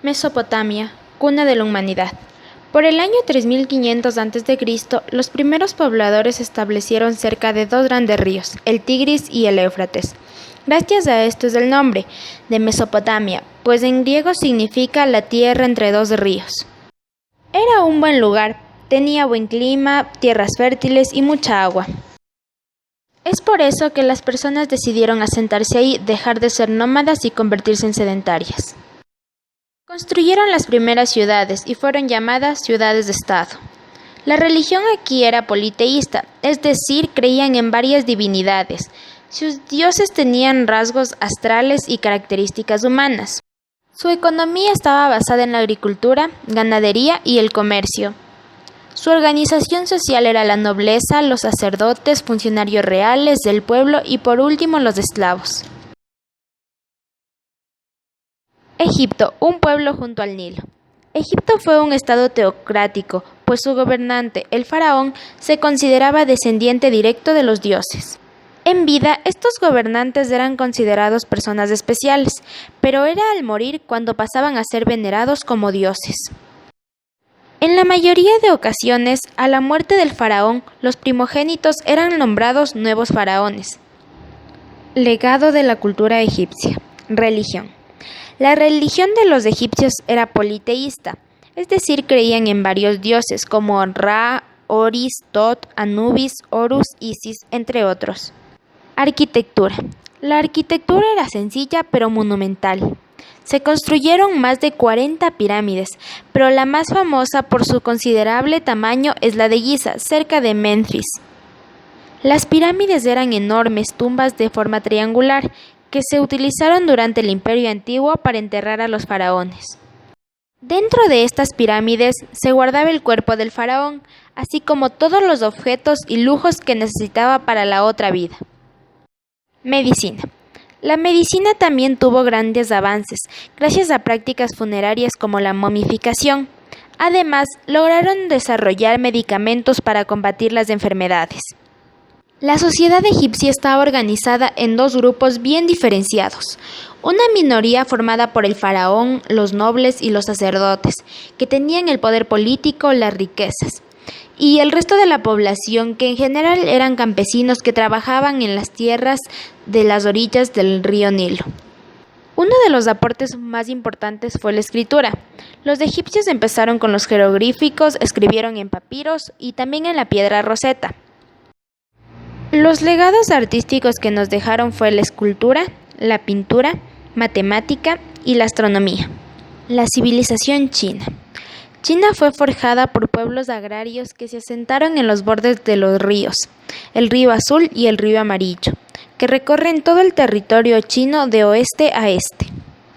Mesopotamia, cuna de la humanidad. Por el año 3500 a.C., los primeros pobladores se establecieron cerca de dos grandes ríos, el Tigris y el Éufrates. Gracias a esto es el nombre de Mesopotamia, pues en griego significa la tierra entre dos ríos. Era un buen lugar, tenía buen clima, tierras fértiles y mucha agua. Es por eso que las personas decidieron asentarse ahí, dejar de ser nómadas y convertirse en sedentarias. Construyeron las primeras ciudades y fueron llamadas ciudades de estado. La religión aquí era politeísta, es decir, creían en varias divinidades. Sus dioses tenían rasgos astrales y características humanas. Su economía estaba basada en la agricultura, ganadería y el comercio. Su organización social era la nobleza, los sacerdotes, funcionarios reales del pueblo y por último los esclavos. Egipto, un pueblo junto al Nilo. Egipto fue un estado teocrático, pues su gobernante, el faraón, se consideraba descendiente directo de los dioses. En vida, estos gobernantes eran considerados personas especiales, pero era al morir cuando pasaban a ser venerados como dioses. En la mayoría de ocasiones, a la muerte del faraón, los primogénitos eran nombrados nuevos faraones. Legado de la cultura egipcia. Religión. La religión de los egipcios era politeísta, es decir, creían en varios dioses como Ra, Oris, Tot, Anubis, Horus, Isis, entre otros. Arquitectura. La arquitectura era sencilla pero monumental. Se construyeron más de 40 pirámides, pero la más famosa por su considerable tamaño es la de Giza, cerca de Menfis. Las pirámides eran enormes tumbas de forma triangular que se utilizaron durante el Imperio Antiguo para enterrar a los faraones. Dentro de estas pirámides se guardaba el cuerpo del faraón, así como todos los objetos y lujos que necesitaba para la otra vida. Medicina. La medicina también tuvo grandes avances, gracias a prácticas funerarias como la momificación. Además, lograron desarrollar medicamentos para combatir las enfermedades. La sociedad egipcia estaba organizada en dos grupos bien diferenciados. Una minoría formada por el faraón, los nobles y los sacerdotes, que tenían el poder político, las riquezas, y el resto de la población, que en general eran campesinos que trabajaban en las tierras de las orillas del río Nilo. Uno de los aportes más importantes fue la escritura. Los egipcios empezaron con los jeroglíficos, escribieron en papiros y también en la piedra roseta. Los legados artísticos que nos dejaron fue la escultura, la pintura, matemática y la astronomía. La civilización china. China fue forjada por pueblos agrarios que se asentaron en los bordes de los ríos, el río Azul y el río Amarillo, que recorren todo el territorio chino de oeste a este.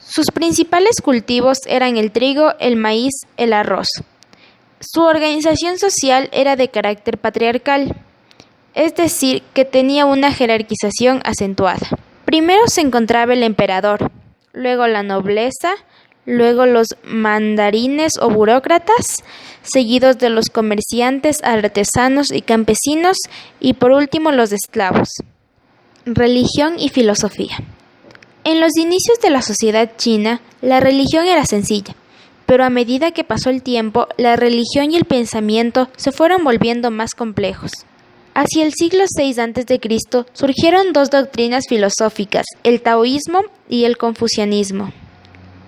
Sus principales cultivos eran el trigo, el maíz, el arroz. Su organización social era de carácter patriarcal, es decir, que tenía una jerarquización acentuada. Primero se encontraba el emperador, luego la nobleza, luego los mandarines o burócratas, seguidos de los comerciantes, artesanos y campesinos, y por último los esclavos. Religión y filosofía. En los inicios de la sociedad china, la religión era sencilla, pero a medida que pasó el tiempo, la religión y el pensamiento se fueron volviendo más complejos. Hacia el siglo VI a.C. surgieron dos doctrinas filosóficas, el taoísmo y el confucianismo.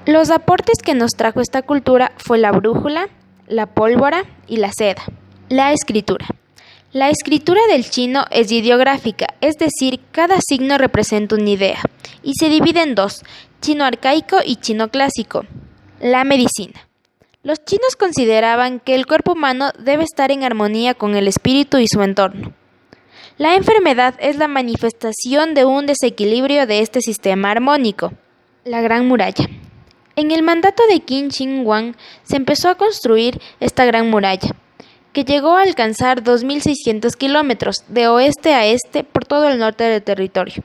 Los aportes que nos trajo esta cultura fue la brújula, la pólvora y la seda. La escritura. La escritura del chino es ideográfica, es decir, cada signo representa una idea, y se divide en dos, chino arcaico y chino clásico. La medicina. Los chinos consideraban que el cuerpo humano debe estar en armonía con el espíritu y su entorno. La enfermedad es la manifestación de un desequilibrio de este sistema armónico. La Gran Muralla. En el mandato de Qin Shi Huang se empezó a construir esta Gran Muralla, que llegó a alcanzar 2.600 kilómetros de oeste a este por todo el norte del territorio.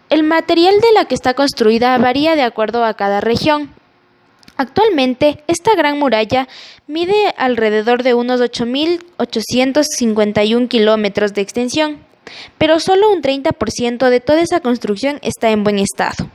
El material de la que está construida varía de acuerdo a cada región. Actualmente, esta Gran Muralla mide alrededor de unos 8.851 kilómetros de extensión, pero solo un 30% de toda esa construcción está en buen estado.